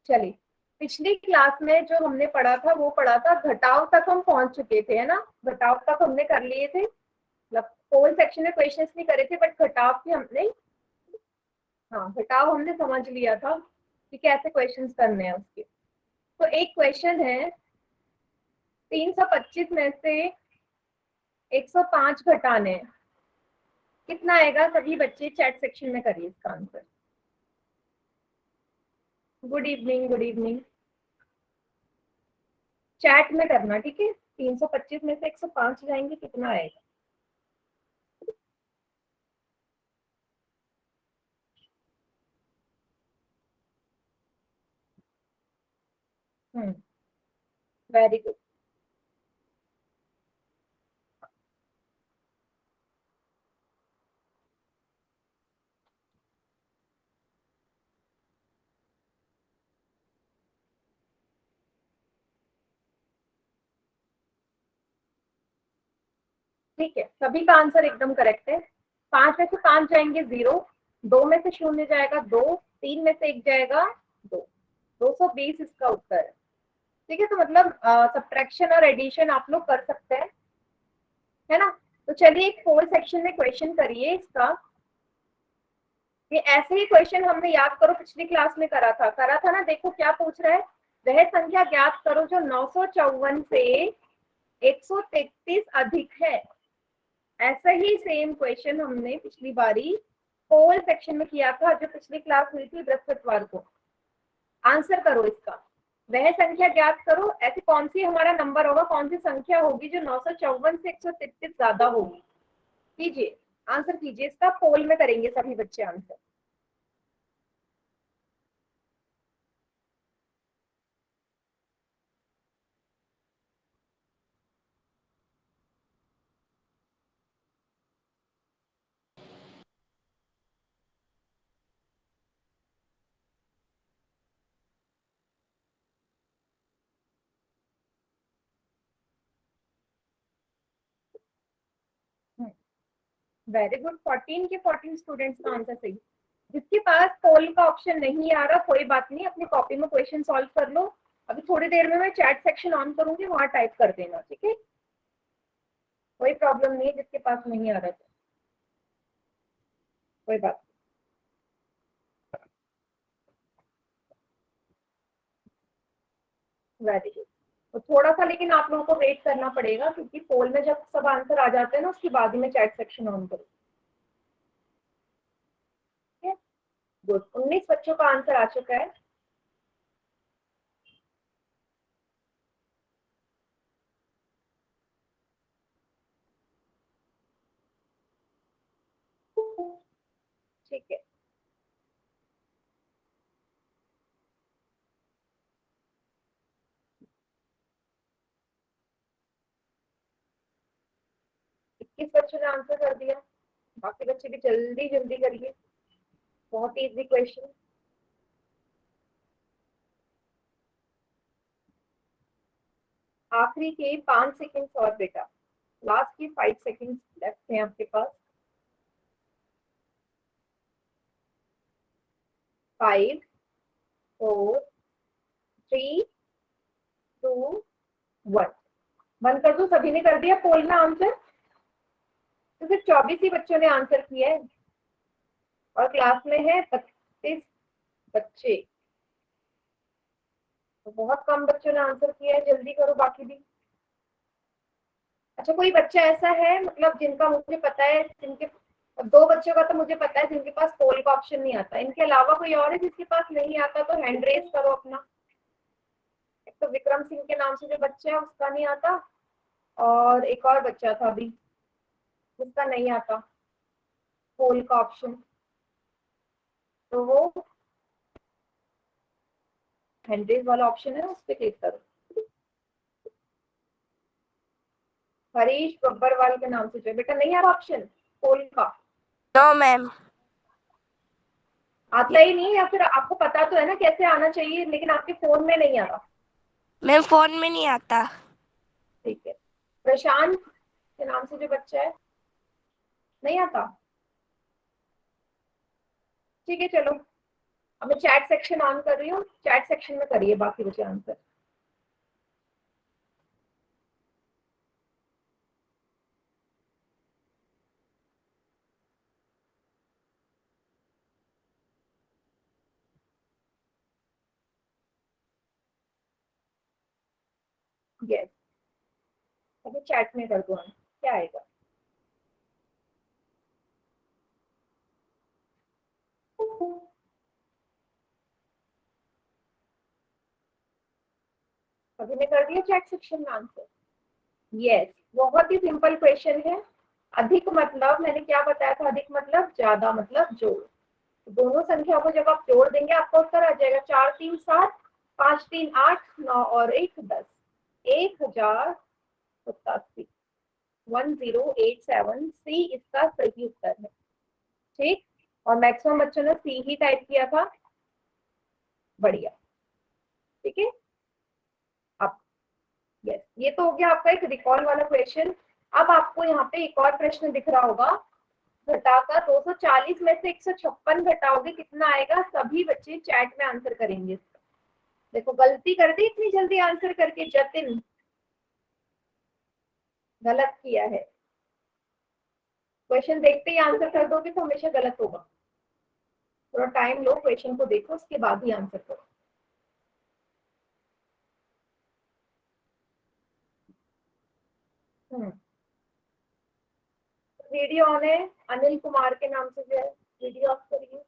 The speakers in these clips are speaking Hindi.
चलिए, पिछली क्लास में जो हमने पढ़ा था वो पढ़ा था घटाव तक हम पहुंच चुके थे, है ना। घटाव तक हमने कर लिए थे, मतलब होल सेक्शन में क्वेश्चंस नहीं करे थे, बट घटाव की हमने, हाँ घटाव हमने समझ लिया था कि कैसे क्वेश्चंस करने हैं उसके। तो एक क्वेश्चन है, 325 में से 105 घटाने हैं, कितना आएगा? सभी बच्चे चैट सेक्शन में करिए इसका answer. Good evening, good evening. Chat में करना, ठीक है। 325 में से 105 जाएंगे, कितना आएगा? Very good. ठीक है, सभी का आंसर एकदम करेक्ट है। 5 में से 5 जाएंगे 0, 2 में से 0 जाएगा 2, 3 में से 1 जाएगा 2, 220 इसका उत्तर है। ठीक है, तो मतलब सब्ट्रैक्शन और एडिशन आप लोग कर सकते हैं, है ना। तो चलिए एक फोर सेक्शन में क्वेश्चन करिए इसका। ये ऐसे ही क्वेश्चन हमने, याद करो, पिछली क्लास में करा था ना। देखो क्या पूछ रहा है, वह संख्या ज्ञात करो जो 954 से 133 अधिक है। ऐसा ही सेम क्वेश्चन हमने पिछली बारी पोल सेक्शन में किया था, जो पिछली क्लास हुई थी बृहस्पतिवार को। आंसर करो इसका। वह संख्या ज्ञात करो, ऐसी कौन सी हमारा नंबर होगा, कौन सी संख्या होगी जो 954 से 133 ज्यादा होगी। कीजिए, आंसर कीजिए इसका। पोल में करेंगे सभी बच्चे आंसर। वेरी गुड, 14 के 14 स्टूडेंट्स का आंसर सही। जिसके पास पोल का ऑप्शन नहीं आ रहा, कोई बात नहीं, अपनी कॉपी में क्वेश्चन सॉल्व कर लो। अभी थोड़ी देर में मैं चैट सेक्शन ऑन करूंगी, वहां टाइप कर देना, ठीक है। कोई प्रॉब्लम नहीं है, जिसके पास नहीं आ रहा तो कोई बात नहीं। Very good. तो थोड़ा सा लेकिन आप लोगों को वेट करना पड़ेगा, क्योंकि पोल में जब सब आंसर आ जाते हैं ना, उसके बाद ही मैं चैट सेक्शन ऑन करूँ। ठीक है, गुड। 19 बच्चों का आंसर आ चुका है। ठीक है, 21 बच्चों ने आंसर कर दिया। बाकी बच्चे भी जल्दी जल्दी करिए, बहुत ही इजी क्वेश्चन। आखिरी के 5 सेकेंड्स और बेटा, लास्ट की 5 सेकेंड्स लेफ्ट है आपके पास। 5, 4, 3, 2, 1। बंद कर दो। सभी ने कर दिया पोल में आंसर? तो सिर्फ 24 ही बच्चों ने आंसर किया है, और क्लास में है 32 बच्चे, तो बहुत कम बच्चों ने आंसर किया है। जल्दी करो बाकी भी। अच्छा, कोई बच्चा ऐसा है, मतलब जिनका मुझे पता है, जिनके, दो बच्चों का तो मुझे पता है जिनके पास पोल का ऑप्शन नहीं आता। इनके अलावा कोई और है जिसके पास नहीं आता, तो हैंड रेस करो अपना। एक तो विक्रम सिंह के नाम से जो बच्चा है उसका नहीं आता, और एक और बच्चा था अभी जिसका नहीं आता पोल का ऑप्शन, तो वो हैंड रेस वाला ऑप्शन है, उस पर क्लिक करो। हरीश बब्बरवाल के नाम से जो बेटा नहीं आ रहा ऑप्शन पोल का, नो मैम। आता ही नहीं, या फिर आपको पता तो है ना कैसे आना चाहिए, लेकिन आपके फोन में नहीं आ रहा। मैम फोन में नहीं आता। ठीक है, प्रशांत के नाम से जो बच्चा है, नहीं आता। ठीक है चलो, अब मैं चैट सेक्शन ऑन कर रही हूँ, चैट सेक्शन में करिए बाकी बचे आंसर। यस, अभी चैट में कर दो, क्या आएगा? अभी मैं कर दिया चैट सेक्शन में आंसर। यस, बहुत ही सिंपल क्वेश्चन है। अधिक मतलब मैंने क्या बताया था, अधिक मतलब ज्यादा मतलब जोड़। दोनों संख्या को जब आप जोड़ देंगे आपका उत्तर आ जाएगा 4 3 7, 5 3 8, 9 और 1 10, 1087, 1087 सी इसका सही उत्तर है। ठीक, और मैक्सिमम बच्चों ने सी ही टाइप किया था। बढ़िया, ठीक है। अब यस, ये तो हो गया आपका एक रिकॉल वाला क्वेश्चन। अब आपको यहाँ पे एक और प्रश्न दिख रहा होगा, घटाकर 240 में से 156 घटाओगे कितना आएगा? सभी बच्चे चैट में आंसर करेंगे। देखो गलती कर दी इतनी जल्दी आंसर करके, जतिन गलत किया है। क्वेश्चन देखते ही आंसर कर दोगे तो हमेशा गलत होगा। थोड़ा टाइम लो, क्वेश्चन को देखो, उसके बाद ही आंसर करो। वीडियो ऑन है, अनिल कुमार के नाम से जो है, वीडियो ऑफ करिए।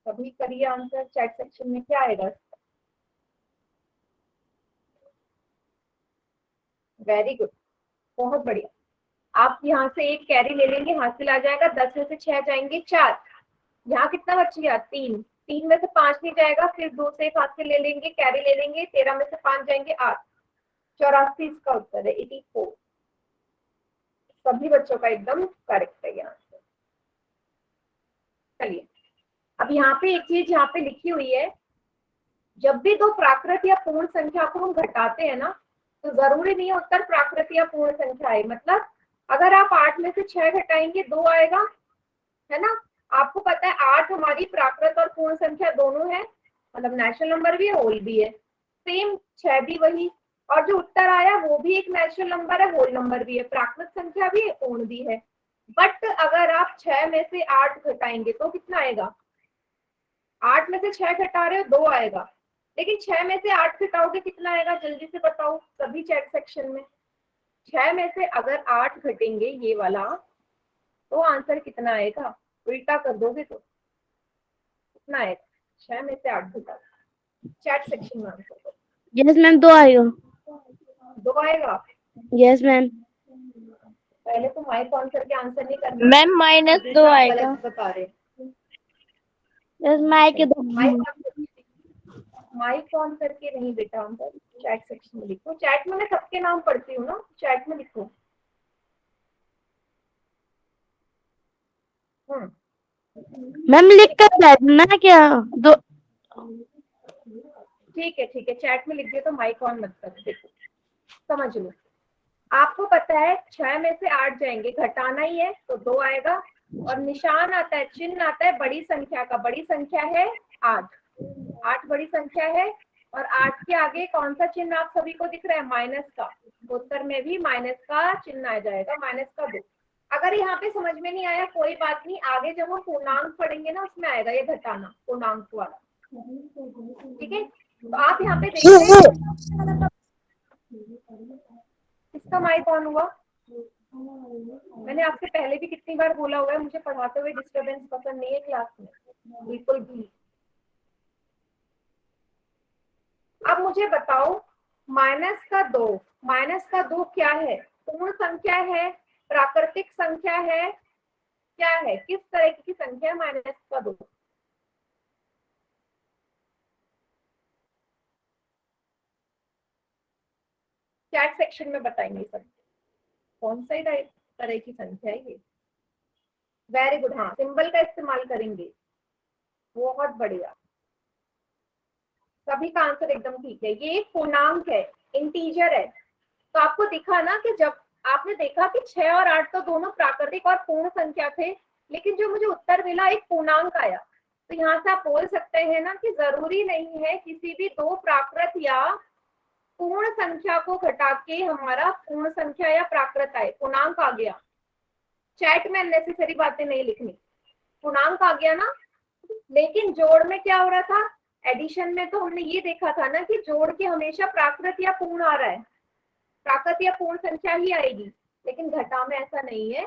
अभी करिए आंसर चैट सेक्शन में, क्या आएगा? वेरी गुड, बहुत बढ़िया। आप यहाँ से एक कैरी ले लेंगे, हासिल आ जाएगा। 10 में से 6 जाएंगे 4, यहाँ कितना बच गया? 3, 3 में से 5 नहीं जाएगा, फिर 2 से एक हाथ से ले लेंगे, कैरी ले लेंगे, 13 में से 5 जाएंगे 8, 84 इसका उत्तर है, 84। सभी बच्चों का एकदम करेक्ट है यहाँ से। चलिए, अब यहाँ पे एक चीज यहाँ पे लिखी हुई है, जब भी दो प्राकृत या पूर्ण संख्या को हम घटाते हैं ना, तो जरूरी नहीं है उत्तर प्राकृत या पूर्ण संख्या है। मतलब अगर आप 8 में से 6 घटाएंगे 2 आएगा, है ना। आपको पता है 8 हमारी प्राकृत और पूर्ण संख्या दोनों है, मतलब नेचुरल नंबर भी है, होल भी है। सेम 6 भी वही, और जो उत्तर आया वो भी एक नेचुरल नंबर है, होल नंबर भी है, प्राकृत संख्या भी है, पूर्ण भी है। बट अगर आप 6 में से 8 घटाएंगे तो कितना आएगा? 8 में से 6 घटा रहे हो 2 आएगा, लेकिन 6 में से 8 घटाओगे कितना आएगा? जल्दी से बताओ सभी चैट सेक्शन में। 6 में से अगर 8 घटेंगे ये वाला, तो आंसर कितना आएगा? उल्टा कर दोगे तो कितना आएगा? 6 में से 8 घटा, चैट सेक्शन में आंसर करो। यस मैम, 2 आएगा। 2 आएगा? Yes ma'am. पहले तो माइक ऑन करके आंसर नहीं करना मैम -2 आएगा। गलत बता रहे। यस माइक के माइक ऑन करके नहीं बेटा, अंदर चैट सेक्शन में लिखो। चैट में मैं सबके नाम पढ़ती हूँ ना, चैट में लिखो। मैम लिख कर बैठना क्या? दो ठीक है ठीक है, चैट में लिख दिया तो माइक ऑन मत कर। देखो समझ लो, आपको पता है 6 में से 8 जाएंगे, घटाना ही है तो 2 आएगा, और निशान आता है, चिन्ह आता है बड़ी संख्या का। बड़ी संख्या है 8, 8 बड़ी संख्या है, और 8 के आगे कौन सा चिन्ह आप सभी को दिख रहा है? माइनस का। उत्तर में भी माइनस का चिन्ह आ जाएगा, -2। अगर यहाँ पे समझ में नहीं आया कोई बात नहीं, आगे जब हम पूर्णांक पढ़ेंगे ना उसमें आएगा ये घटाना, पूर्णांक वाला। ठीक है, तो आप यहाँ पे देखिए किसका माइक ऑन हुआ? मैंने आपसे पहले भी कितनी बार बोला हुआ है, मुझे पढ़ाते हुए डिस्टरबेंस पसंद नहीं है क्लास में, बिल्कुल भी। अब मुझे बताओ, -2, -2 क्या है? पूर्ण संख्या है, प्राकृतिक संख्या है, क्या है? किस तरह की संख्या है -2? चैट सेक्शन में बताएंगे सब कौन सा तरह की संख्या है ये। वेरी गुड, हाँ सिंबल का इस्तेमाल करेंगे, बहुत बढ़िया। सभी का आंसर एकदम ठीक है। ये एक पूर्णांक है, इंटीजर है। तो आपको दिखा ना कि जब आपने देखा कि 6 और 8 तो दोनों प्राकृतिक और पूर्ण संख्या थे, लेकिन जो मुझे उत्तर मिला एक पूर्णांक आया। तो यहाँ से आप बोल सकते हैं ना कि जरूरी नहीं है किसी भी दो प्राकृत या पूर्ण संख्या को घटा के हमारा पूर्ण संख्या या प्राकृत आए, पूर्णांक आ गया। चैट में अननेसेसरी बातें नहीं लिखनी, पूर्णांक आ गया ना। लेकिन जोड़ में क्या हो रहा था, एडिशन में तो हमने ये देखा था ना कि जोड़ के हमेशा प्राकृत या पूर्ण आ रहा है, प्राकृत या पूर्ण संख्या ही आएगी। लेकिन घटा में ऐसा नहीं है,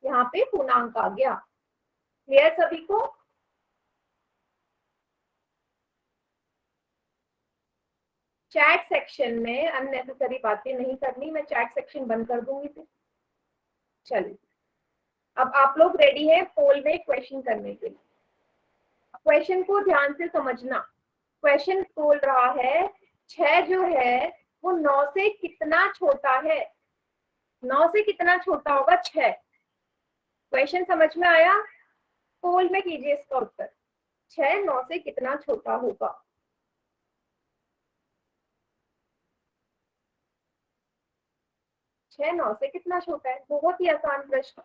यहाँ पे पूर्णांक आ गया। क्लियर सभी को? चैट सेक्शन में अननेसेसरी बातें नहीं करनी, मैं चैट सेक्शन बंद कर दूंगी फिर। चलिए, अब आप लोग रेडी हैं पोल में क्वेश्चन करने के लिए। क्वेश्चन को ध्यान से समझना। क्वेश्चन बोल रहा है 6 जो है वो 9 से कितना छोटा है। 9 से कितना छोटा होगा 6। क्वेश्चन समझ में आया? पोल में कीजिए इसका उत्तर। 6 9 से कितना छोटा होगा? छह 9 से कितना छोटा है? बहुत ही आसान प्रश्न,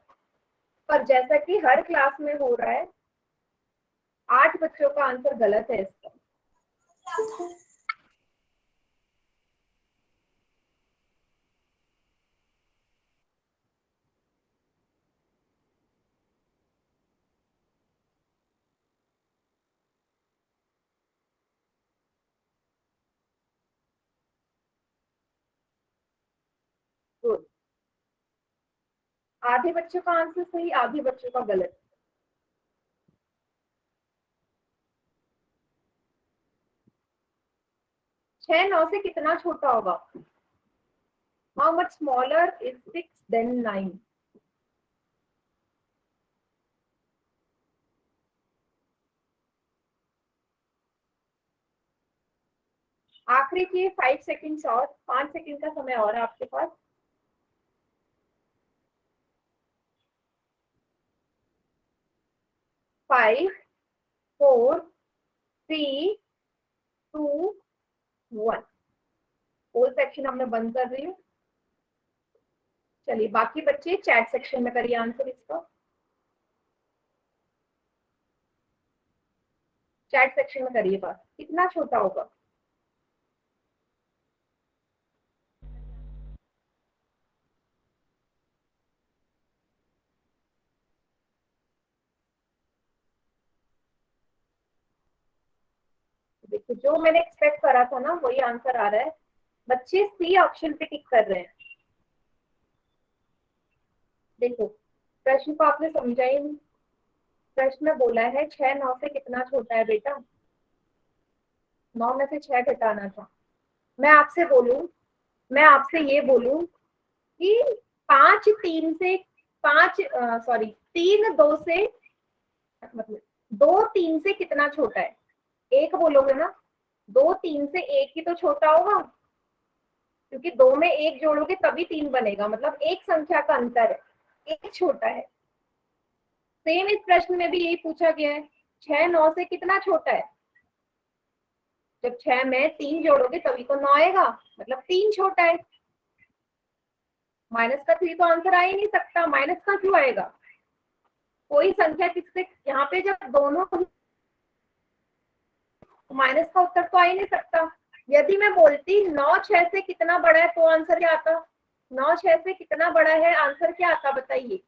पर जैसा कि हर क्लास में हो रहा है, 8 बच्चों का आंसर गलत है इसका। गुड, आधे बच्चों का आंसर सही, आधे बच्चों का गलत। छह 9 से कितना छोटा होगा? How much smaller is 6 than 9? आखिरी के 5 सेकंड्स और 5 सेकंड का समय और है आपके पास। फाइव, 4, 3, 2, 1। होल सेक्शन हमने बंद कर रही हूँ। चलिए, बाकी बच्चे चैट सेक्शन में करिए आंसर इसका। चैट सेक्शन में करिए बात, कितना छोटा होगा? देखो, जो मैंने एक्सपेक्ट करा था ना वही आंसर आ रहा है। बच्चे सी ऑप्शन पे टिक कर रहे हैं। देखो, प्रश्न को आपने समझा ही नहीं। प्रश्न में बोला है 6 9 से कितना छोटा है बेटा? 9 में से 6 घटाना था। मैं आपसे ये बोलूं कि 5 3 से 5 सॉरी 3 2 से, मतलब 2 3 से कितना छोटा है? एक बोलोगे ना, 2 3 से एक ही तो छोटा होगा, क्योंकि 2 में एक जोड़ोगे तभी 3 बनेगा, मतलब एक संख्या का अंतर है, एक छोटा है। सेम इस प्रश्न में भी यही पूछा गया है, 6 9 से कितना छोटा है? जब 6 में 3 जोड़ोगे तभी तो 9 आएगा, मतलब 3 छोटा है। माइनस का 3 तो आंसर आ ही नहीं सकता, माइनस का क्यों आएगा? कोई संख्या किससे, यहाँ पे जब दोनों, माइनस का उत्तर तो आ ही नहीं सकता। यदि मैं बोलती 9 6 से कितना बड़ा है तो आंसर क्या आता? 9 6 से कितना बड़ा है, आंसर क्या आता बताइए?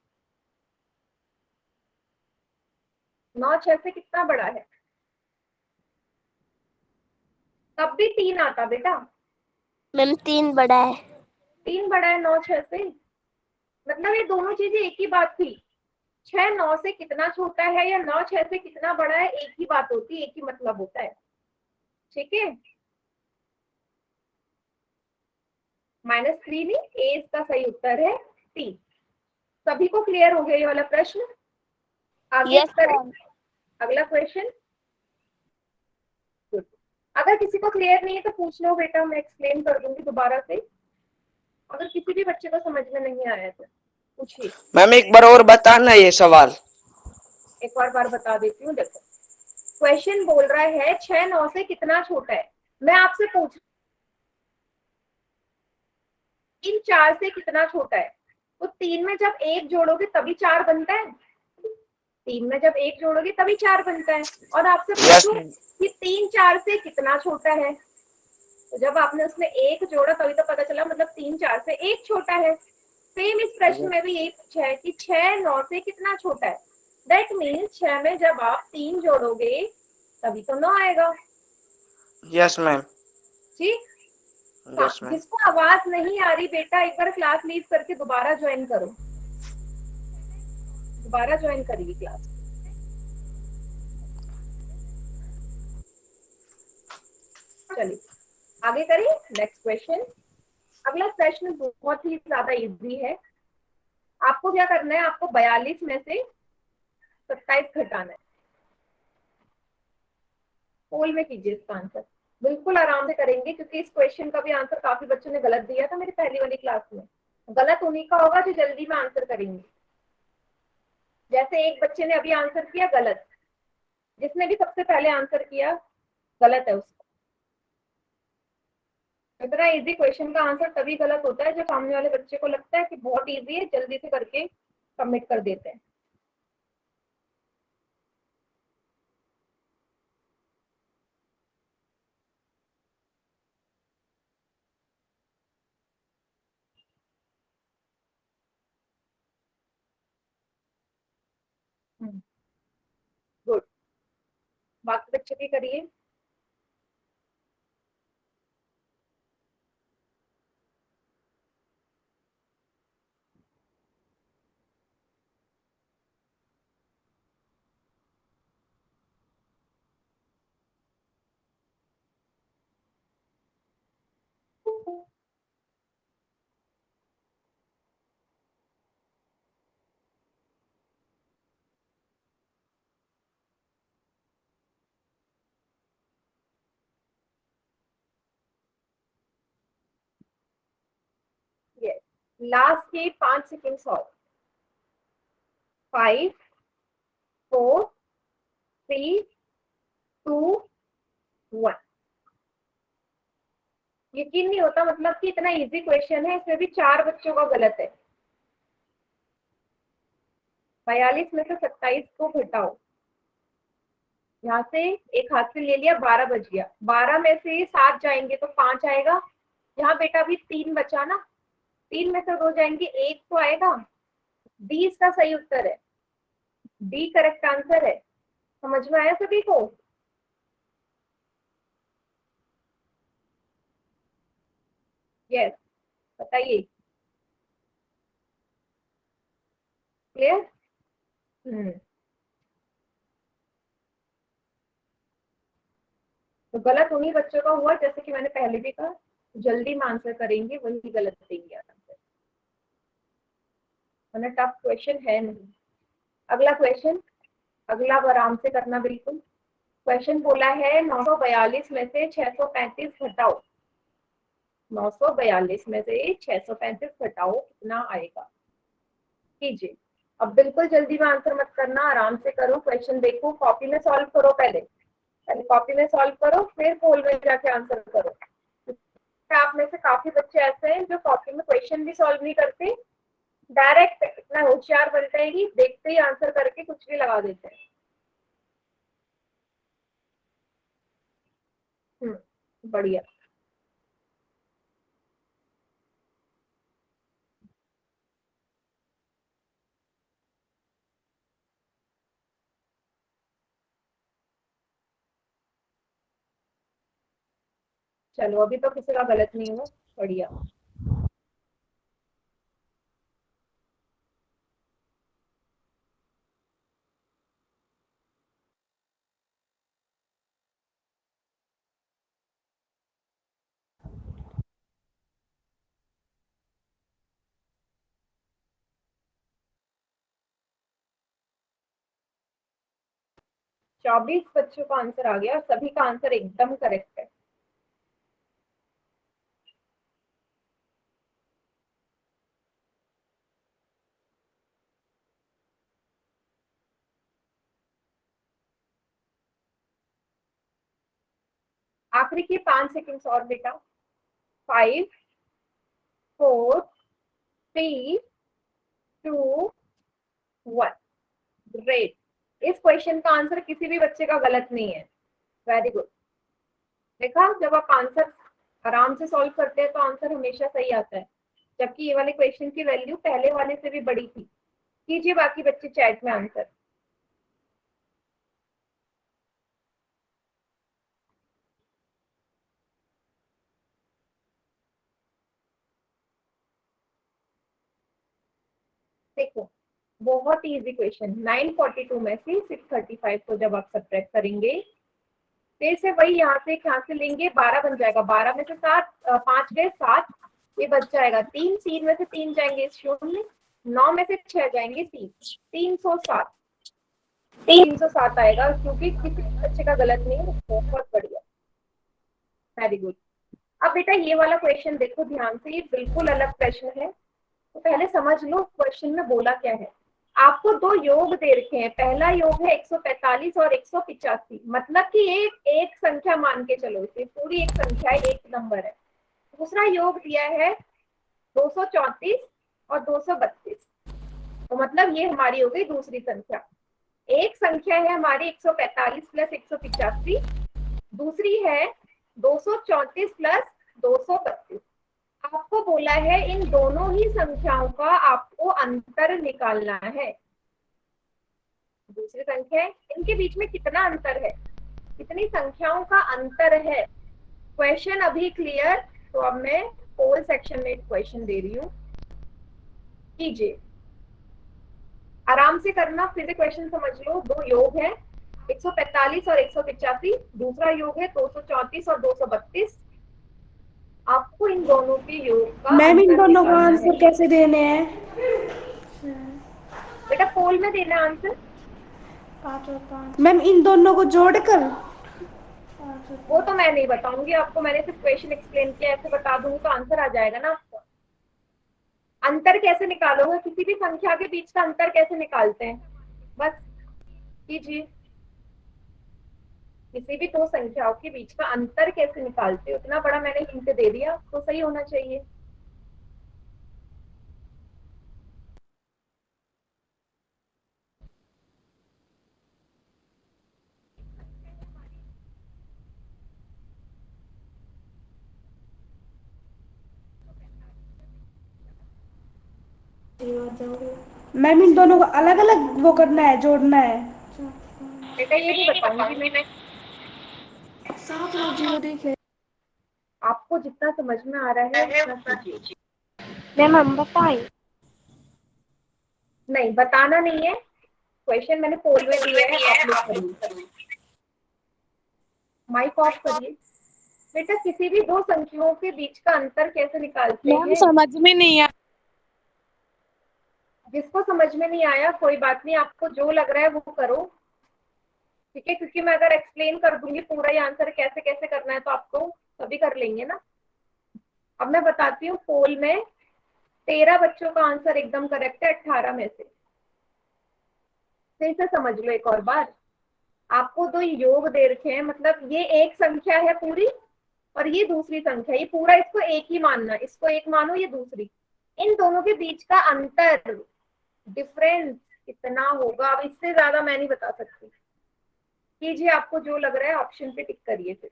9 6 से कितना बड़ा है? तब भी 3 आता बेटा। मैम 3 बड़ा है। 3 बड़ा है 9 6 से, मतलब ये दोनों चीजें एक ही बात थी। 6 9 से कितना छोटा है या 9 6 से कितना बड़ा है, एक ही बात होती है, एक ही मतलब होता है। ठीक है, -3 नहीं, ए इसका सही उत्तर है, 3। सभी को क्लियर हो गया ये वाला प्रश्न? आगे यस करें मैम। अगला क्वेश्चन। अगर किसी को क्लियर नहीं है तो पूछ लो बेटा, मैं एक्सप्लेन कर दूंगी दोबारा से। अगर किसी भी बच्चे को समझ में नहीं आया तो पूछिए। मैम एक बार और बताना ये सवाल। एक और बार बता देती हूँ। देखो, क्वेश्चन बोल रहा है 6 9 से कितना छोटा है। मैं आपसे पूछ, 3 4 से कितना छोटा है? तो 3 में जब 1 जोड़ोगे तभी 4 बनता है। 3 में जब 1 जोड़ोगे तभी 4 बनता है। और आपसे यस पूछूं कि 3 4 से कितना छोटा है, तो जब आपने उसमें 1 जोड़ा तभी तो पता चला, मतलब 3 4 से 1 छोटा है। सेम इस प्रश्न में भी यही पूछा है कि 6 9 से कितना छोटा है। दैट मीन्स 6 में जब आप 3 जोड़ोगे तभी तो 9 आएगा। यस मैम, ठीक। Yes ma'am. जिसको आवाज नहीं आ रही बेटा, एक बार क्लास लीव करके दोबारा ज्वाइन करो, दोबारा ज्वाइन करिए क्लास। चलिए आगे करिए नेक्स्ट क्वेश्चन। अगला प्रश्न बहुत ही ज्यादा इजी है। आपको क्या करना है, आपको 42 में से 27 घटाना है। पोल में कीजिए इसका आंसर, बिल्कुल आराम से करेंगे, क्योंकि इस क्वेश्चन का भी आंसर काफी बच्चों ने गलत दिया था मेरी पहली वाली क्लास में। गलत उन्हीं का होगा जो जल्दी में आंसर करेंगे। जैसे एक बच्चे ने अभी आंसर किया गलत, जिसने भी सबसे पहले आंसर किया गलत है उसका। इतना इजी क्वेश्चन का आंसर तभी गलत होता है जब सामने वाले बच्चे को लगता है कि बहुत इजी है, जल्दी से करके सबमिट कर देते हैं। गुड, बाकी बच्चे भी करिए। यस, लास्ट के 5 सेकेंड्स और। 5 4 3 2 1। यकीन नहीं होता, मतलब कि इतना इजी क्वेश्चन है, इसमें भी 4 बच्चों का गलत है। 42 में से 27 को घटाओ, यहाँ से एक हाथ से ले लिया, 12 बच गया। 12 में से 7 जाएंगे तो 5 आएगा। यहाँ बेटा अभी 3 बचा ना, 3 में से 2 जाएंगे, 1 तो आएगा। डी इसका सही उत्तर है, डी करेक्ट आंसर है। समझ में आया सभी को? यस, बताइए। क्लियर? हम्म, तो गलत उन्हीं बच्चों का हुआ, जैसे कि मैंने पहले भी कहा, जल्दी में आंसर करेंगे वही गलत देंगे आंसर, वरना टफ क्वेश्चन है नहीं। अगला क्वेश्चन, अगला अब आराम से करना बिल्कुल। क्वेश्चन बोला है 942 में से 635 घटाओ। 942 में से 635 घटाओ, कितना आएगा? कीजिए। अब बिल्कुल जल्दी में आंसर मत करना, आराम से करो, क्वेश्चन देखो, कॉपी में सॉल्व करो, पहले पहले कॉपी में सॉल्व करो, फिर पोल में जाके आंसर करो। आप में से काफी बच्चे ऐसे हैं जो कॉपी में क्वेश्चन भी सॉल्व नहीं करते, डायरेक्ट इतना होशियार बनते हैं कि देखते ही आंसर करके कुछ भी लगा देते हैं। बढ़िया। चलो अभी तो किसी का गलत नहीं हुआ, बढ़िया। चौबीस बच्चों का आंसर आ गया, सभी का आंसर एकदम करेक्ट है। आखिरी की 5 सेकंड्स और बेटा। 5 4 3 2 1। ग्रेट। इस क्वेश्चन का आंसर किसी भी बच्चे का गलत नहीं है। Very good. देखा, जब आप आंसर आराम से सॉल्व करते हैं तो आंसर हमेशा सही आता है, जबकि ये वाले क्वेश्चन की वैल्यू पहले वाले से भी बड़ी थी। कीजिए बाकी बच्चे चैट में आंसर। देखो, बहुत ही इजी क्वेश्चन। 942 में से 635 को जब आप सब्ट्रैक्ट करेंगे, फिर से वही यहाँ से लेंगे, 12 बन जाएगा। 12 में से 7 5 गए 7, ये बच जाएगा 3। 3 में से 3 जाएंगे शून्य, 9 में से 6 जाएंगे 3, 307। 307 आएगा, क्योंकि किसी बच्चे का गलत नहीं है। बहुत बढ़िया, वेरी गुड। अब बेटा ये वाला क्वेश्चन देखो ध्यान से, ये बिल्कुल अलग प्रश्न है। तो पहले समझ लो क्वेश्चन में बोला क्या है। आपको दो योग दे रखे हैं। पहला योग है 145 और 185, मतलब कि एक संख्या मान के चलो, इसे पूरी एक संख्या है, एक नंबर है। दूसरा योग दिया है 234 और 232, तो मतलब ये हमारी हो गई दूसरी संख्या। एक संख्या है हमारी 145 प्लस 185, दूसरी है 234 प्लस 232। आपको बोला है इन दोनों ही संख्याओं का आपको अंतर निकालना है। दूसरी संख्या है, इनके बीच में कितना अंतर है, कितनी संख्याओं का अंतर है। क्वेश्चन अभी क्लियर? तो अब मैं पोल सेक्शन में क्वेश्चन दे रही हूँ, कीजिए आराम से करना। फिर से क्वेश्चन समझ लो। दो योग है 145 और 185, दूसरा योग है 234 और 232। आपको इन दोनों के योग का मैम इन अंतर दोनों को निकालना आंसर है। कैसे देने हैं? बेटा पोल में देना आंसर। 5 और 5। मैम इन दोनों को जोड़कर? वो तो मैं नहीं बताऊंगी आपको, मैंने सिर्फ क्वेश्चन एक्सप्लेन किया, ऐसे बता दूंगी तो आंसर आ जाएगा ना आपका। अंतर कैसे निकालोगे, किसी भी संख्या के बीच का अंतर कैसे निकालते हैं, बस कीजिए। किसी भी दो संख्याओं के बीच का अंतर कैसे निकालते हो, इतना बड़ा मैंने हिंट दे दिया तो सही होना चाहिए। मैम इन दोनों को अलग अलग वो करना है, जोड़ना है? बेटा ये नहीं बताऊंगी मैं, आपको जितना समझ में आ रहा है उतना कीजिए। मैम हम बताएं? नहीं बताना नहीं है, क्वेश्चन मैंने पोल में दिया है, आप लोग करिए। माइक ऑफ करिए। बेटा किसी भी दो संख्याओं के बीच का अंतर कैसे निकालते मैम हैं? समझ में नहीं आया। जिसको समझ में नहीं आया कोई बात नहीं, आपको जो लग रहा है वो करो, ठीक है, क्योंकि मैं अगर एक्सप्लेन कर दूंगी पूरा ही आंसर कैसे कैसे करना है तो आपको सभी कर लेंगे ना। अब मैं बताती हूँ, पोल में 13 बच्चों का आंसर एकदम करेक्ट है 18 में से। फिर से समझ लो एक और बार, आपको दो योग दे रखे हैं, मतलब ये एक संख्या है पूरी और ये दूसरी संख्या, ये पूरा इसको एक ही मानना, इसको एक मानो, ये दूसरी। इन दोनों के बीच का अंतर, डिफरेंस कितना होगा, अब इससे ज्यादा मैं नहीं बता सकती। कीजिए, आपको जो लग रहा है ऑप्शन पे टिक करिए फिर।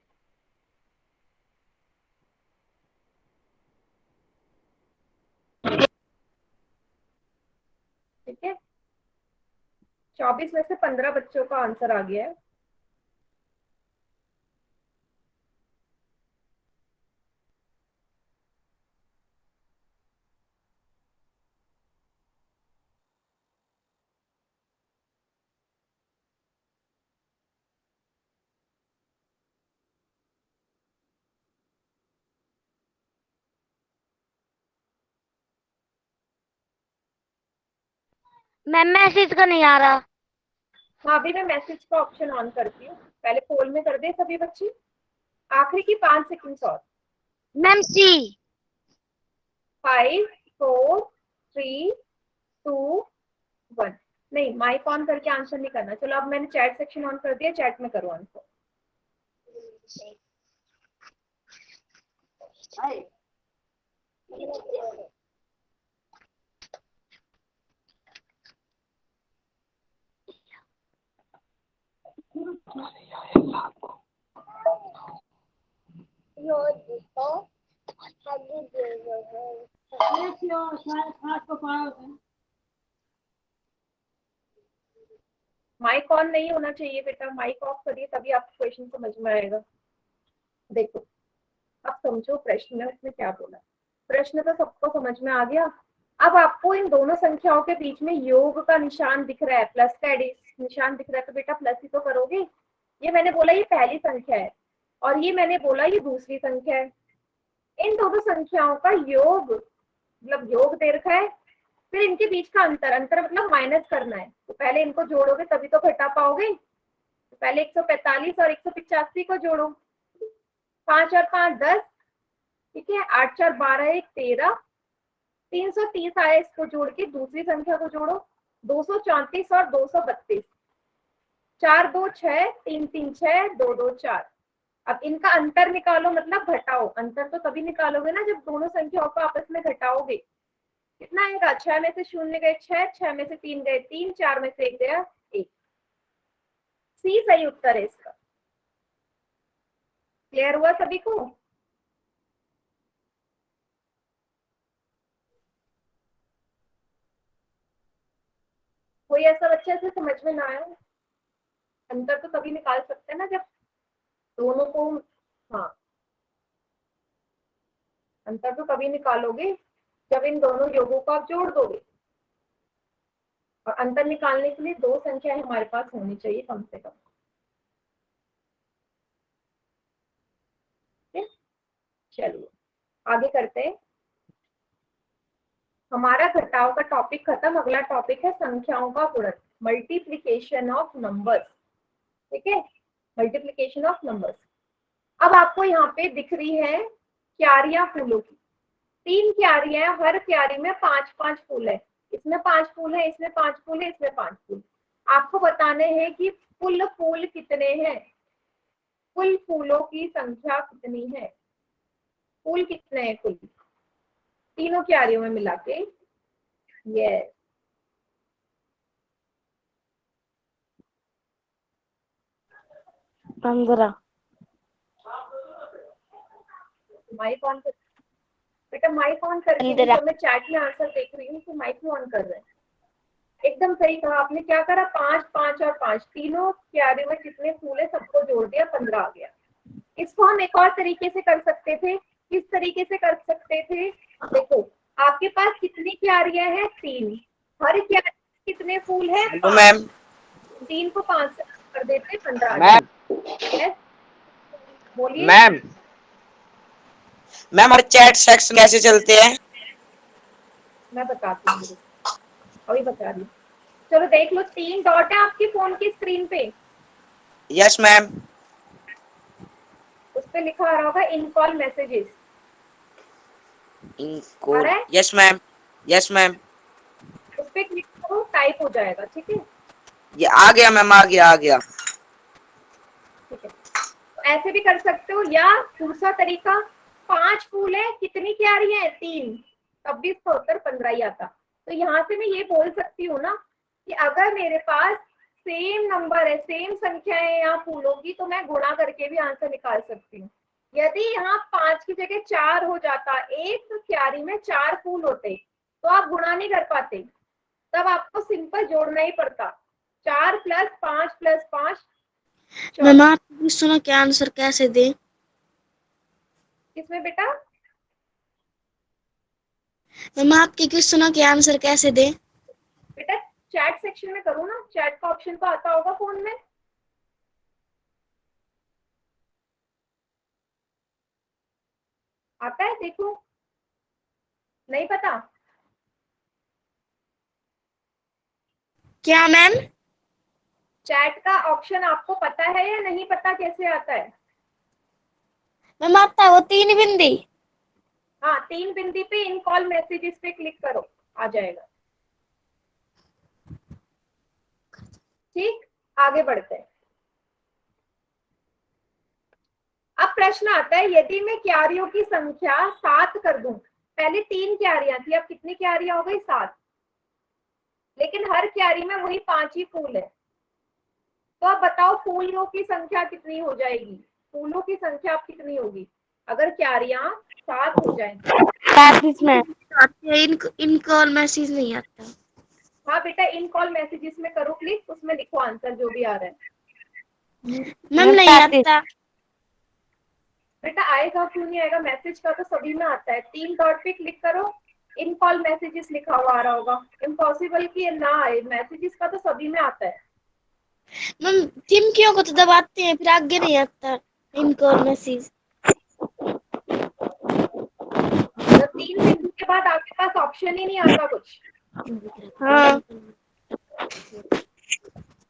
ठीक है, 24 में से 15 बच्चों का आंसर आ गया है। मैम मैसेज का नहीं आ रहा। हाँ, अभी मैं मैसेज का ऑप्शन ऑन करती हूँ, पहले पोल में कर दे सभी बच्चे। आखिरी की 5 सेकंड्स और। मैम सी। 5 4 3 2 1। नहीं, माइक ऑन करके आंसर नहीं करना। चलो अब मैंने चैट सेक्शन ऑन कर दिया, चैट में करो आंसर। माइक ऑन नहीं होना चाहिए बेटा, माइक ऑफ करिए तभी आपको क्वेश्चन समझ में आएगा। देखो अब समझो प्रश्न में उसने क्या बोला। प्रश्न तो सबको समझ में आ गया। अब आपको इन दोनों संख्याओं के बीच में योग का निशान दिख रहा है, प्लस का निशान दिख रहा है, तो बेटा प्लस ही तो करोगे। ये मैंने बोला ये पहली संख्या है और ये मैंने बोला ये दूसरी संख्या है। इन दोनों संख्याओं का योग मतलब योग दे रखा है, फिर इनके बीच का अंतर, अंतर मतलब माइनस करना है। तो पहले इनको जोड़ोगे तभी तो घटा पाओगे। तो पहले 145 और 185 को जोड़ो, 5 और 5 10, ठीक है, 8 4 12 1 13, 330 आया, इसको जोड़ के दूसरी संख्या को जोड़ो, 234 और 232, 4 2 6, 3 3 6, 2 2 4। अब इनका अंतर निकालो मतलब घटाओ। अंतर तो तभी निकालोगे ना जब दोनों संख्याओं को आपस में घटाओगे। कितना आएगा, 6 में से 0 गए 6, 6 में से 3 गए 3, 4 में से 1 गया 1। सी सही उत्तर है इसका। क्लियर हुआ सभी को? कोई ऐसा बच्चा से समझ में ना आया? अंतर तो तभी निकाल सकते हैं ना जब दोनों को, हाँ, अंतर तो तभी निकालोगे जब इन दोनों योगों को आप जोड़ दोगे। और अंतर निकालने के लिए दो संख्या हमारे पास होनी चाहिए कम से कम। चलिए आगे करते हैं। हमारा घटाव का टॉपिक खत्म। अगला टॉपिक है संख्याओं का गुणन, मल्टीप्लीकेशन ऑफ नंबर्स। ठीक है, मल्टीप्लीकेशन ऑफ नंबर्स। अब आपको यहाँ पे दिख रही है क्यारियां फूलों की। 3 क्यारियां हैं, हर क्यारी में 5 5 फूल है। इसमें 5 फूल है, इसमें 5 फूल है, इसमें 5 फूल। आपको बताने हैं कि कुल फूल कितने हैं, कुल फूलों की संख्या कितनी है, फूल कितने हैं कुल तीनों क्यारियों में मिला के। यस, पंद्रह। माइक ऑन कर बेटा, माइक ऑन करके भी तो मैं चैट में आंसर देख रही हूँ, तो माइक क्यों ऑन कर रहे हैं? एकदम सही कहा आपने। क्या करा, 5 5 और 5, तीनों क्यारियों में कितने फूल है सबको जोड़ दिया, 15 आ गया। इसको हम एक और तरीके से कर सकते थे। किस तरीके से कर सकते थे? देखो आपके पास कितनी क्यारियां हैं, 3, हर क्यारी में कितने फूल है, हेलो मैम। 3 को 5 से कर देते 15 आ मैम जाए। बोलिए। मैम मैम, और चैट सेक्शन कैसे चलते हैं? मैं बताती हूँ, अभी बता रही हूँ। चलो देख लो, 3 डॉट है आपकी फोन की स्क्रीन पे, यस मैम। उस पे लिखा आ रहा होगा इन कॉल मैसेजेस। इनको आ रहा है? Yes ma'am, yes ma'am. उस पे क्लिक करो, टाइप हो जाएगा। ठीक है, ये आ गया मैम, आ गया आ गया। ठीक है, तो ऐसे भी कर सकते हो। या दूसरा तरीका, 5 फूल है, कितनी क्यारी है, 3, तब भी इसका उत्तर 15 ही आता। तो यहाँ से मैं ये बोल सकती हूँ ना कि अगर मेरे पास सेम नंबर है, सेम संख्या है यहाँ फूलों की, तो मैं गुणा करके भी आंसर निकाल सकती हूँ। यदि यहाँ 5 की जगह 4 हो जाता, एक क्यारी में 4 फूल होते, तो आप गुणा नहीं कर पाते, तब आपको सिंपल जोड़ना ही पड़ता। 4 + 5 + 5 मैम आप क्वेश्चनों के आंसर कैसे दें? किसमें बेटा? मैम आपके क्वेश्चनों के आंसर कैसे दें? बेटा चैट सेक्शन में करो ना, चैट का ऑप्शन तो आता होगा फोन में। आता है, देखो। नहीं पता? क्या मैम? चैट का ऑप्शन आपको पता है या नहीं पता, कैसे आता है? मैम आता है वो 3 बिंदी। हाँ, 3 बिंदी पे इन कॉल मैसेजेस पे क्लिक करो, आ जाएगा। ठीक, आगे बढ़ते हैं। अब प्रश्न आता है, यदि मैं क्यारियों की संख्या 7 कर दूं, पहले 3 क्यारियां थी, अब कितनी क्यारियां हो गई? 7। लेकिन हर क्यारी में वही 5 ही फूल है, तो अब बताओ फूलों की संख्या कितनी हो जाएगी? फूलों की संख्या अब कितनी होगी अगर क्यारियां 7 हो जाएं? 35 मैम। आते हैं इन कॉल मैसेज नहीं आता। हाँ बेटा, इन कॉल मैसेजेस में करो क्लिक, उसमें लिखो आंसर जो भी आ रहा है। मैम नहीं 35। आता। बेटा आएगा, क्यों नहीं आएगा? मैसेज का तो सभी में आता है। 3 डॉट पे क्लिक करो, इन कॉल मैसेजेस लिखा हुआ आ रहा होगा। इम्पॉसिबल कि ना आए, मैसेजेस का तो सभी में आता है। मैम चिमकियों को तो दबाते हैं फिर आगे नहीं आता इन कॉल मैसेज। तो 3 बिंदु के बाद आपके पास ऑप्शन ही नहीं आता कुछ। हाँ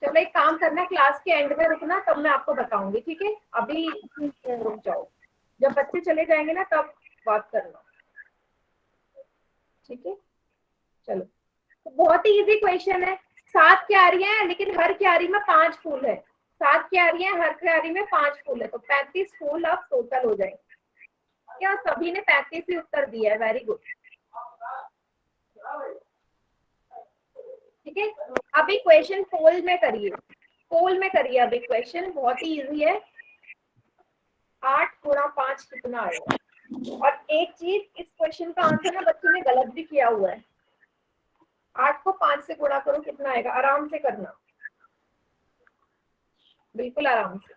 चलो एक काम करना, क्लास के एंड में रुकना, तब मैं आपको बताऊंगी, ठीक है? अभी रुक जाओ, जब बच्चे चले जाएंगे ना तब बात करना, ठीक है? चलो, तो बहुत ही इजी क्वेश्चन है। 7 क्यारियां हैं लेकिन हर क्यारी में 5 फूल है। 7 क्यारियां, हर क्यारी में 5 फूल है, तो 35 फूल अब टोटल हो जाएंगे। क्या सभी ने 35 ही उत्तर दिया है? वेरी गुड, ठीक है? अभी क्वेश्चन पोल में करिए, पोल में करिए। अभी क्वेश्चन बहुत ही इजी है। 8 गुणा 5 कितना आएगा? और एक चीज, इस क्वेश्चन का आंसर ना बच्चों ने गलत भी किया हुआ है। 8 को 5 से गुणा करो, कितना आएगा? आराम से करना, बिल्कुल आराम से।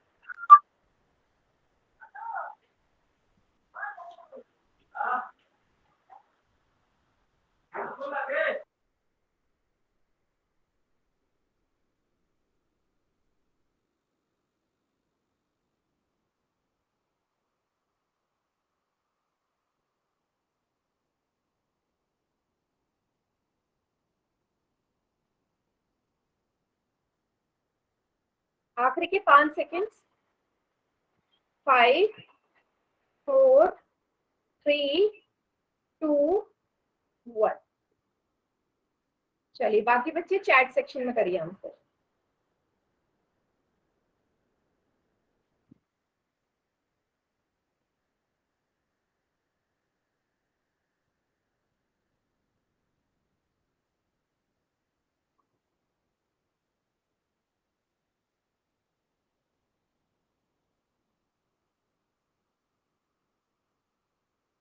आखिरी के 5 सेकेंड। 5 4 3 2 1। चलिए बाकी बच्चे चैट सेक्शन में करिए आंसर।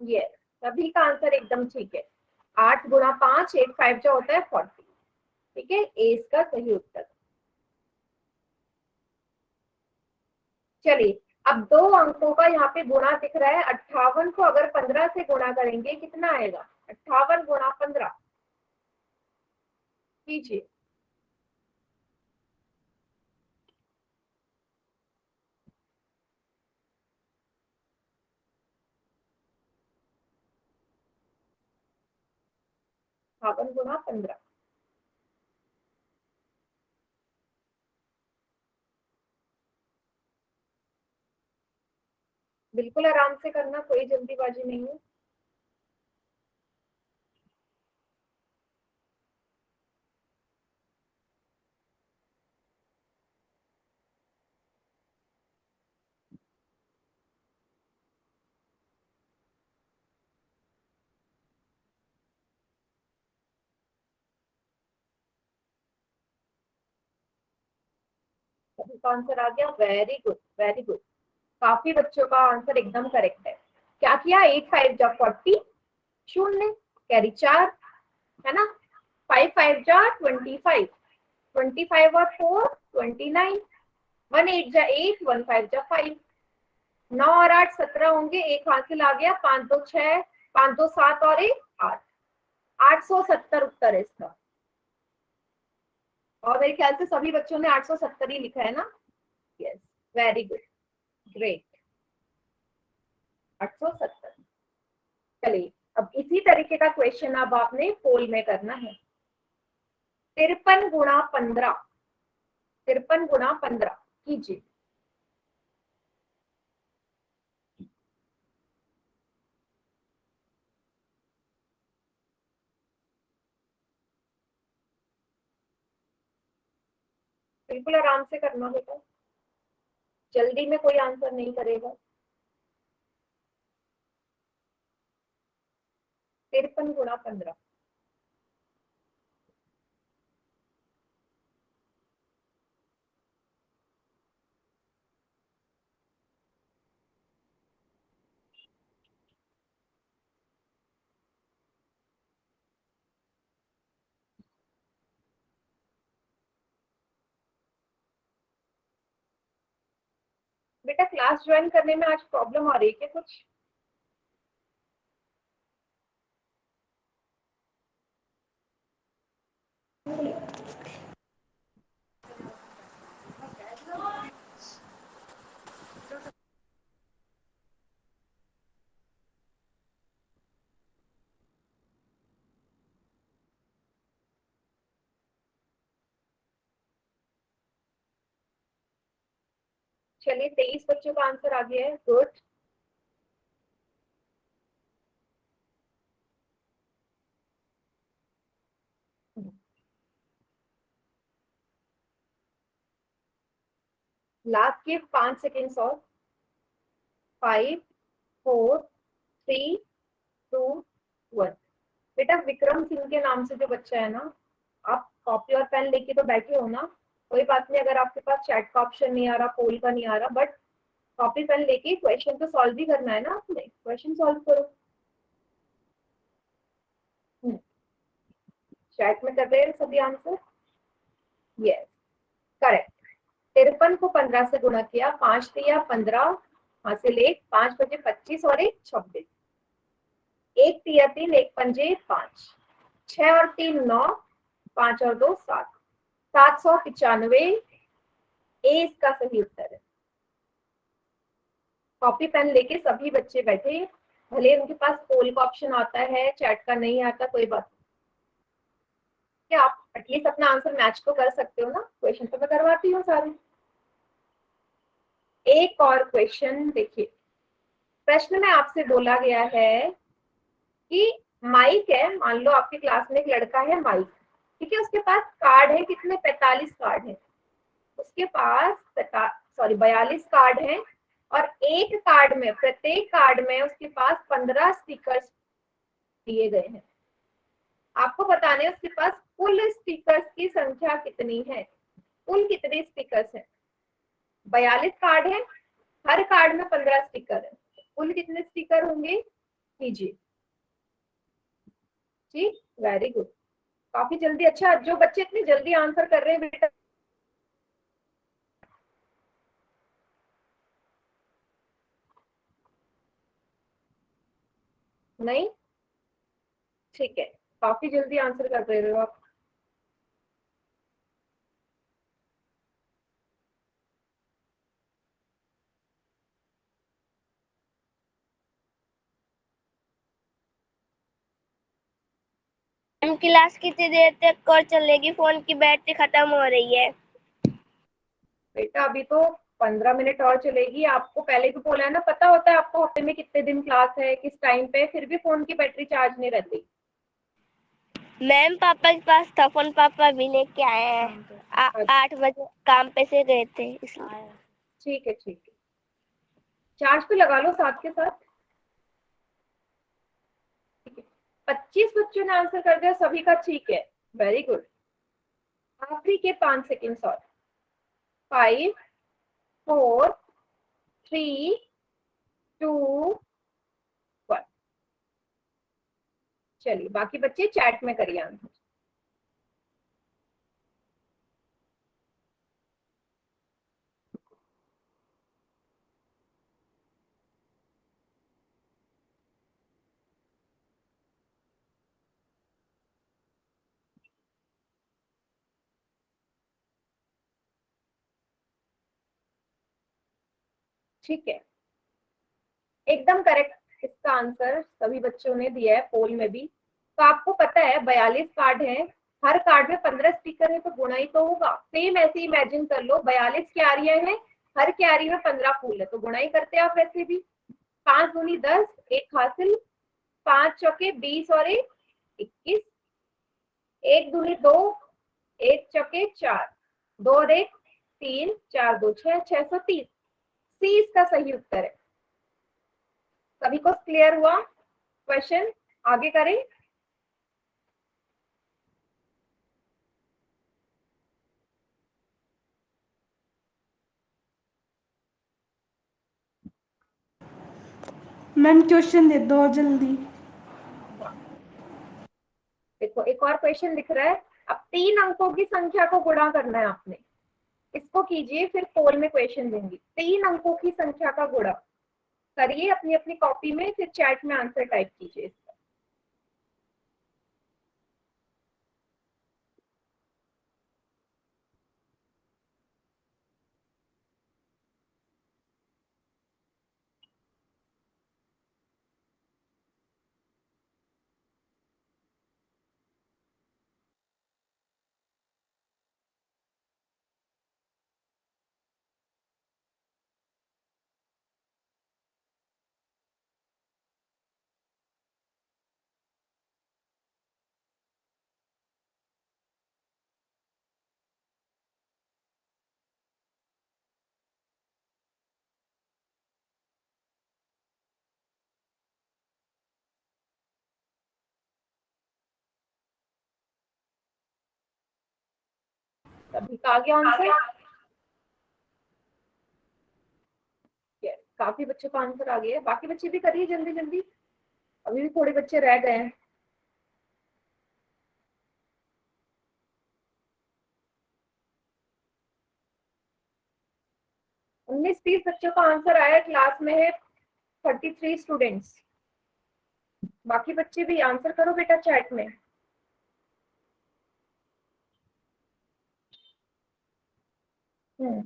यस, सभी का आंसर एकदम ठीक है। 8 गुणा 5, 8 5 जो होता है 40, ठीक है? ए इसका सही उत्तर। चलिए, अब 2 अंकों का यहाँ पे गुणा दिख रहा है। 58 को अगर 15 से गुणा करेंगे कितना आएगा? 58 गुणा 15 कीजिए। अट्ठावन गुणा 15, बिल्कुल आराम से करना, कोई जल्दीबाजी नहीं है। सभी का आंसर आ गया, वेरी गुड वेरी गुड। काफी बच्चों का आंसर एकदम करेक्ट है। क्या किया? 8 5 जा 40, शून्य कैरी 4, है ना? 5 5 जा 25, 25 और 4 29, 1 8 जा 8, 1 5 जा 5, 9 और 8 17 होंगे, एक हासिल आ गया। 5 2 6, 5 2 7 और 1 8, 870 उत्तर है इसका। और मेरे ख्याल से सभी बच्चों ने 870 ही लिखा है ना? Yes, very good, great, 870। चलिए, अब इसी तरीके का क्वेश्चन अब आपने पोल में करना है। 53 गुणा 15, 53 गुणा 15 कीजिए। बिल्कुल आराम से करना बेटा, जल्दी में कोई आंसर नहीं करेगा। 53 गुणा 15। बेटा क्लास ज्वाइन करने में आज प्रॉब्लम आ रही है क्या कुछ? चलिए 23 बच्चों का आंसर आ गया है, गुड। लास्ट के 5 सेकेंड्स और 5 4 3 2 1। बेटा विक्रम सिंह के नाम से जो बच्चा है ना, आप कॉपी और पेन लेके तो बैठे हो ना, कोई बात नहीं अगर आपके पास चैट का ऑप्शन नहीं आ रहा, पोल का नहीं आ रहा, बट कॉपी पेन लेके क्वेश्चन तो सॉल्व ही करना है ना, आपने क्वेश्चन सॉल्व करो। चैट में कर रहे हैं सभी आंसर? Yes correct. 53 को 15 से गुणा किया, 5 दिया 15, हासिल 1, 5 बजे 25 और 1 26, 1 दिया 3, 1 पंजे 5, 6 और 3 9, 5 और 2 7, 795 ए इसका सही उत्तर है। कॉपी पेन लेके सभी बच्चे बैठे, भले उनके पास पोल का ऑप्शन आता है, चैट का नहीं आता, कोई बात क्या, आप एटलीस्ट अपना आंसर मैच तो कर सकते हो ना, क्वेश्चन तो मैं करवाती हूँ सारे। एक और क्वेश्चन देखिए, प्रश्न में आपसे बोला गया है कि माइक है, मान लो आपकी क्लास में एक लड़का है माइक, ठीक है, उसके पास कार्ड है, कितने 45 कार्ड है, उसके पास 42 कार्ड है, और एक कार्ड में, प्रत्येक कार्ड में उसके पास 15 स्टिकर्स दिए गए हैं। आपको बताने हैं उसके पास कुल स्टिकर्स की संख्या कितनी है, कुल कितने स्टिकर्स हैं। 42 कार्ड है, हर कार्ड में 15 स्टिकर है, कुल कितने स्टिकर होंगे कीजिए। ठीक, वेरी गुड, काफी जल्दी। अच्छा, जो बच्चे इतनी जल्दी आंसर कर रहे हैं बेटा, नहीं ठीक है, काफी जल्दी आंसर कर रहे हो आप। हम क्लास कितनी देर तक और चलेगी? फोन की बैटरी खत्म हो रही है। बेटा अभी तो 15 मिनट और चलेगी, आपको पहले भी बोला है ना, पता होता है आपको हफ्ते में कितने दिन क्लास है, किस टाइम पे, फिर भी फोन की बैटरी चार्ज नहीं रहती। मैम पापा के पास था फोन, पापा भी लेके आए हैं, 8 बजे काम पे से गए थे इसलिए। ठीक है ठीक है, चार्ज पे लगा लो साथ के साथ। 25 बच्चों ने आंसर कर दिया, सभी का ठीक है, वेरी गुड। आखिरी के 5 सेकेंड्स और 5 4 3 2 1। चलिए बाकी बच्चे चैट में करिए आंसर। ठीक है, एकदम करेक्ट इसका आंसर सभी बच्चों ने दिया है, पोल में भी। तो आपको पता है 42 कार्ड हैं, हर कार्ड में 15 स्टिकर है, तो गुणा ही तो होगा। सेम ऐसे इमेजिन कर लो, 42 क्यारियां हैं, हर क्यारी में 15 फूल है, तो गुणा ही करते हैं आप वैसे भी। 5 दूनी 10, एक हासिल, 5 चौके 20 और 1 21, 1 दूनी 2, 1 चौके 4, 2 और 1 3, 4 2 6, 630। सी इसका सही उत्तर है। सभी को क्लियर हुआ क्वेश्चन? आगे करें? मैम क्वेश्चन दे दो जल्दी। देखो एक और क्वेश्चन दिख रहा है। अब 3 अंकों की संख्या को गुणा करना है आपने। इसको कीजिए, फिर पोल में क्वेश्चन दूंगी। 3 अंकों की संख्या का गुणा करिए अपनी अपनी कॉपी में, फिर चैट में आंसर टाइप कीजिए इसका। सभी का आ गया आंसर? यस, काफी बच्चों का आंसर आ गया है। बाकी बच्चे भी करिए जल्दी जल्दी, अभी भी थोड़े बच्चे रह गए हैं। 19-20 बच्चों का आंसर आया। क्लास में है 33 स्टूडेंट्स। बाकी बच्चे भी आंसर करो बेटा चैट में। हम्म,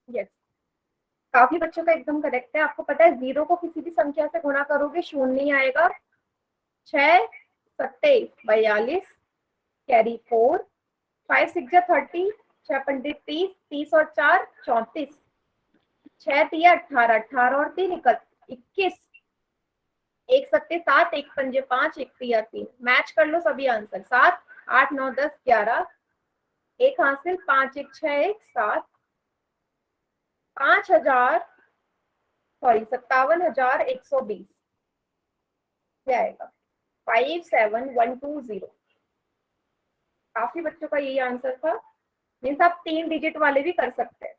यस, काफी बच्चों का एकदम करेक्ट है। आपको पता है 0 को किसी भी संख्या से गुणा करोगे शून्य नहीं आएगा। 6 सत्ते 42, कैरी 4, 5 6 30, 6 पंजे 30, 30 और 4 34, 6 तिया 18, 18 और 3 21, एक सत्ते 7, एक पंजे 5, एक तिया 3। मैच कर लो सभी आंसर। 7 8 9 10 11, एक हासिल 5 1 6 1 7, 5000 सॉरी 57,120 क्या आएगा? 57120। काफी बच्चों का यही आंसर था। मीन्स आप 3 डिजिट वाले भी कर सकते हैं।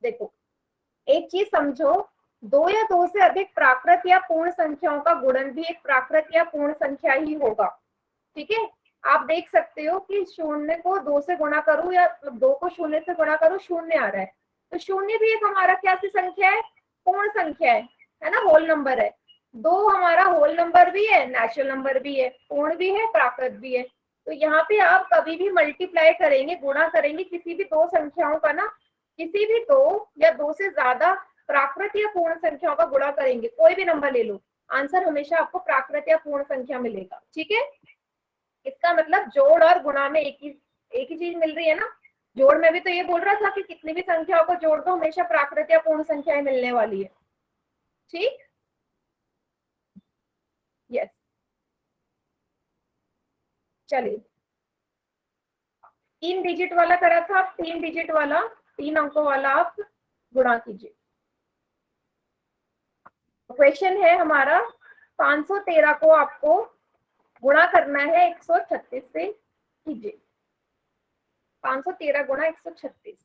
देखो एक चीज समझो, 2 या 2 से अधिक प्राकृत या पूर्ण संख्याओं का गुणन भी एक प्राकृत या पूर्ण संख्या ही होगा। ठीक है, आप देख सकते हो कि शून्य को 2 से गुणा करूं या 2 को शून्य से गुणा करूं, शून्य आ रहा है। तो शून्य भी एक हमारा क्या सी संख्या है? पूर्ण संख्या है ना, होल नंबर है। 2 हमारा होल नंबर भी है, नेचुरल नंबर भी है, पूर्ण भी है, प्राकृत भी है। तो यहाँ पे आप कभी भी मल्टीप्लाई करेंगे, गुणा करेंगे किसी भी 2 संख्याओं का ना, किसी भी 2 या 2 से ज्यादा प्राकृत या पूर्ण संख्याओं का गुणा करेंगे, कोई भी नंबर ले लो, आंसर हमेशा आपको प्राकृत या पूर्ण संख्या मिलेगा। ठीक है, इसका मतलब जोड़ और गुणा में एक ही चीज मिल रही है ना। जोड़ में भी तो ये बोल रहा था कि कितनी भी संख्याओं को जोड़ दो हमेशा प्राकृत या पूर्ण संख्याएं मिलने वाली है। ठीक, यस, चलिए 3 डिजिट वाला करा था, आप 3 डिजिट वाला 3 अंकों वाला आप गुणा कीजिए। क्वेश्चन है हमारा 513 को आपको गुणा करना है 136 से। कीजिए 513 गुणा 136।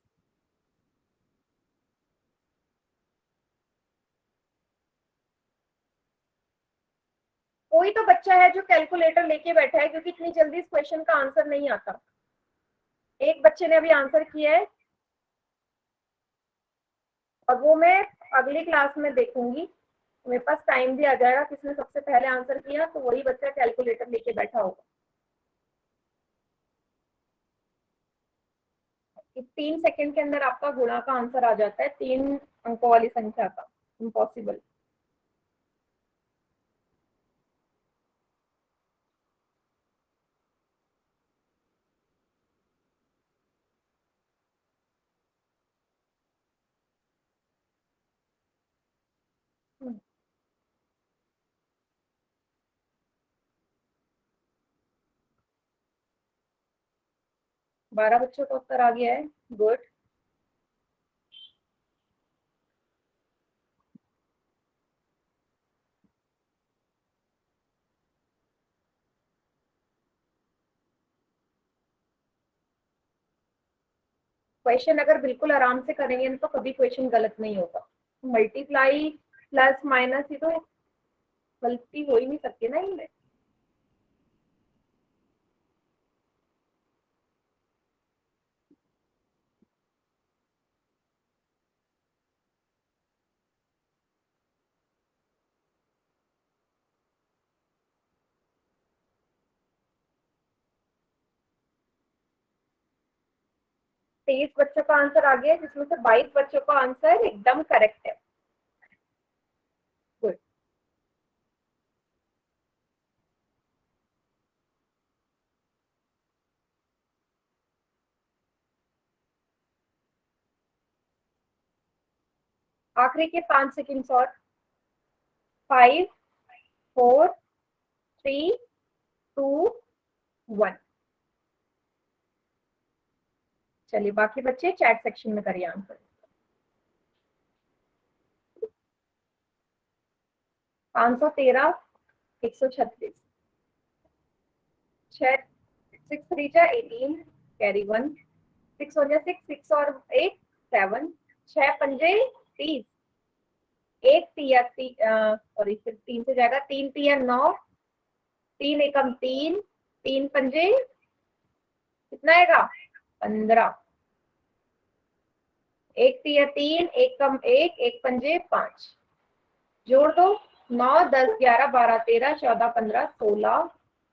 कोई तो बच्चा है जो कैलकुलेटर लेके बैठा है, क्योंकि इतनी जल्दी इस क्वेश्चन का आंसर नहीं आता। एक बच्चे ने अभी आंसर किया है और वो मैं अगली क्लास में देखूंगी। मेरे पास टाइम भी आ जाएगा, किसने सबसे पहले आंसर किया तो वही बच्चा कैलकुलेटर लेके बैठा होगा। 3 सेकंड के अंदर आपका गुणा का आंसर आ जाता है 3 अंकों वाली संख्या का। इम्पॉसिबल। 12 बच्चों का उत्तर आ गया है, गुड। क्वेश्चन अगर बिल्कुल आराम से करेंगे तो कभी क्वेश्चन गलत नहीं होगा। मल्टीप्लाई प्लस माइनस, ये तो गलती हो ही नहीं सकती ना इनमें। तेईस बच्चों का आंसर आ गया, जिसमें से 22 बच्चों का आंसर एकदम करेक्ट है। गुड। आखिरी के 5 सेकेंड्स और। 5 4 3 2 1। चलिए बाकी बच्चे चैट सेक्शन में करिए आंसर। 513 136 6 3 जा 18 कैरी 1 6 हो जा 6 6 और 1 7 6 पंजे 30 1 तिया सॉरी फिर 3 से जाएगा 3 तिया 9 3 एकम 3 3 पंजे कितना आएगा 15 1 तिया 3 एकम 1 1 पंजे 5 जोड़ दो 9 10 11 12 13 14 15 16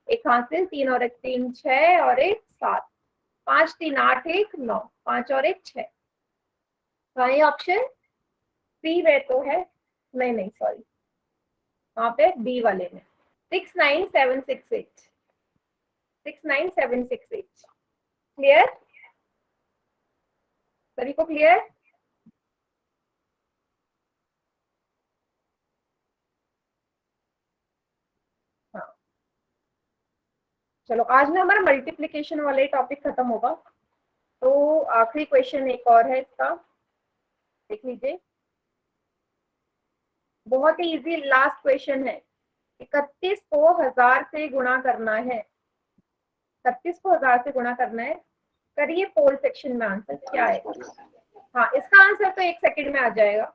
एक हासिल 3 और 1 3 6 और 1 7 5 3 8 1 9 5 और 1 6। ये ऑप्शन सी में तो है, नहीं नहीं सॉरी वहां पे बी वाले में 69768 69768। क्लियर सभी को? क्लियर? हाँ चलो आज ना हमारा मल्टीप्लिकेशन वाला ही टॉपिक खत्म होगा। तो आखिरी क्वेश्चन एक और है इसका, देख लीजिए। बहुत ही इजी लास्ट क्वेश्चन है। 31 को 1000 से गुणा करना है। 31 को 1000 से गुणा करना है। करिए पोल सेक्शन में आंसर क्या है। हाँ इसका आंसर तो 1 सेकंड में आ जाएगा,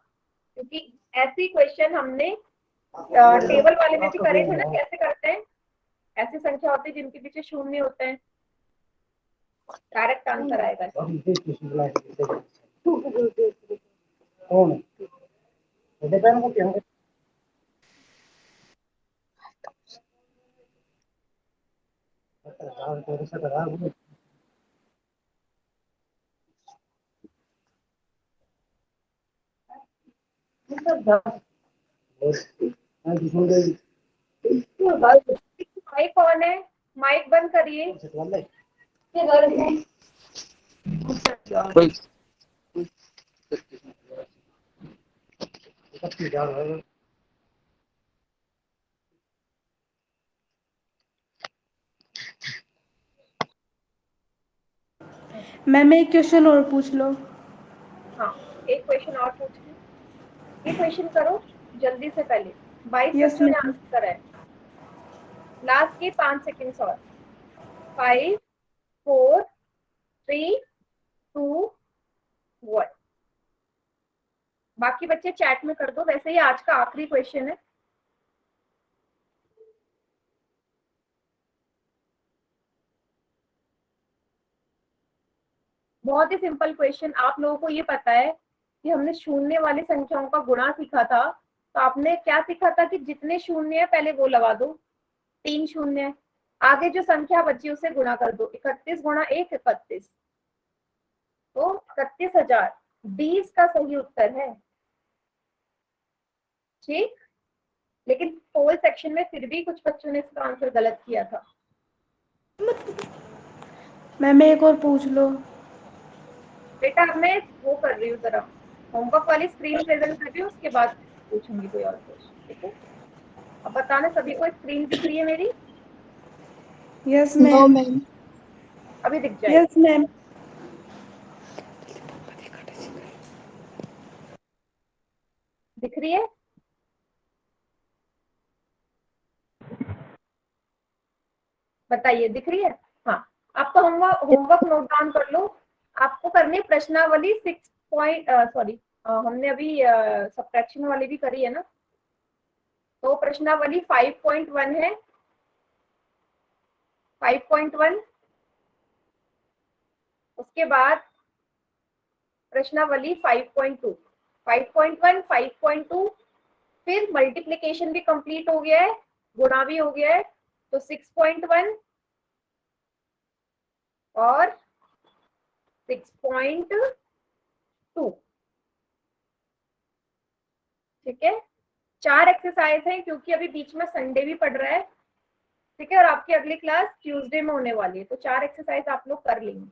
क्योंकि ऐसी क्वेश्चन हमने टेबल वाले में भी करे थे ना। कैसे करते हैं, ऐसी संख्या होती है जिनके पीछे शून्य होते हैं। डायरेक्ट आंसर आएगा। माइक कौन है? माइक बंद करिए। मैम एक क्वेश्चन और पूछ लो। हाँ एक क्वेश्चन और पूछ लो। ये क्वेश्चन करो जल्दी से पहले। 22 Yes, बच्चों ने ma'am. आंसर करा है। लास्ट के 5 सेकेंड्स और। 5 4 3 2 1। बाकी बच्चे चैट में कर दो। वैसे ही आज का आखिरी क्वेश्चन है। बहुत ही सिंपल क्वेश्चन। आप लोगों को ये पता है कि हमने शून्य वाली संख्याओं का गुणा सीखा था। तो आपने क्या सीखा था कि जितने शून्य है पहले वो लगा दो। 3 शून्य है, आगे जो संख्या बची उसे गुणा कर दो। 31 गुणा 1 31, तो 31,000 20 का सही उत्तर है। ठीक, लेकिन पोल सेक्शन में फिर भी कुछ बच्चों ने इसका आंसर गलत किया था। मैम एक और पूछ लो। बेटा अब मैं वो कर रही हूँ, जरा होमवर्क वाली स्क्रीन प्रेजेंट कर रही हूँ, उसके बाद पूछूंगी कोई और क्वेश्चन। ठीक है, अब बताना सभी को स्क्रीन दिख रही है मेरी? Yes ma'am. अभी दिख जाएगी। Yes ma'am. दिख रही है? बताइए, दिख रही है? हाँ, आपका होमवर्क नोट डाउन कर लो। आपको करनी है प्रश्नावली 6 पॉइंट, सॉरी हमने अभी सब्ट्रैक्शन वाली भी करी है ना, तो प्रश्नावली 5.1 है, 5.1। उसके बाद प्रश्नावली 5.2, 5.1, 5.2, फिर मल्टीप्लिकेशन भी कंप्लीट हो गया है, गुणा भी हो गया है, तो 6.1 और 6.2। ठीक है, 4 एक्सरसाइज है क्योंकि अभी बीच में संडे भी पड़ रहा है। ठीक है, और आपकी अगली क्लास ट्यूसडे में होने वाली है, तो 4 एक्सरसाइज आप लोग कर लेंगे।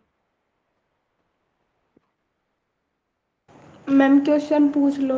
मैम क्वेश्चन पूछ लो।